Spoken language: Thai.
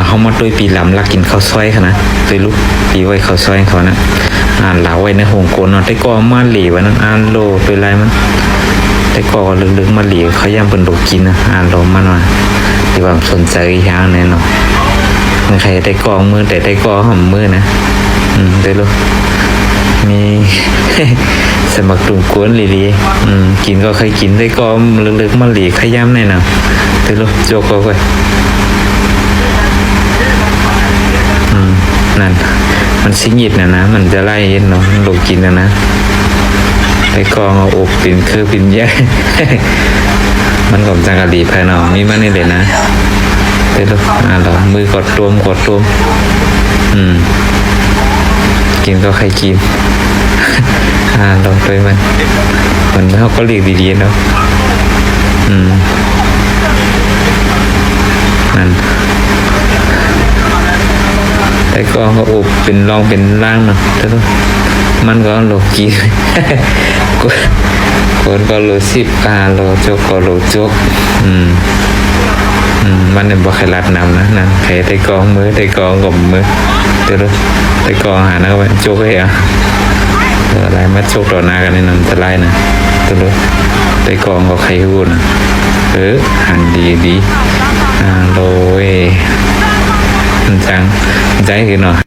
เขามาด้วยปีลำลักกินข้าวซอยค่ะนะตัวลูกปีไว้ข้าวซอยเขานะเหลาไว้ในหงโกนเนาะแต่ก็มาหลีวันนั้นโลตัวไรมันแต่ก็ลึกๆมาหลีเขาย่ำเป็นโลกินนะโลมันว่าที่ว่าสนใจอย่างแน่เนาะมันใครได้กองมือแต่ได้กอหอมมือนะได้ลูกมี สมัครตุ่มกวนหลีกินก็เคยกินได้ก็ลึกๆมาหลีขย้ำแน่นอนได้ลูกโจกก็ไปนั่นมันสิงหิดนะมันจะไล่เย็นเนาะโลกินนะได้กองเอาอบปิ่นคือปิ่นแย่ มันก็จังกะหลีภายนอกมีมันนี่เลยนะได้ลูกเรามือกดรวมกินก็ใครกินลองไปมันเขาก็เรียกดีๆเนาะนั่นแต่ก็เขาอบเป็นรองเป็นล่างเนาะแต่มันก็โลกีคนก็โล10โลโจกก็โลโจกมันเนี่ยบอกใครรัดนำนะนั่นใครได้กองมือได้กองกับมือเดี๋ยวได้กองหานะไปโจกให้อะไรมาโชคต่อหน้ากันนี่นั่นจะไล่นะตัวรู้ได้กองก็ใครพูดนะหันดีโรยจังใจคือหน่อย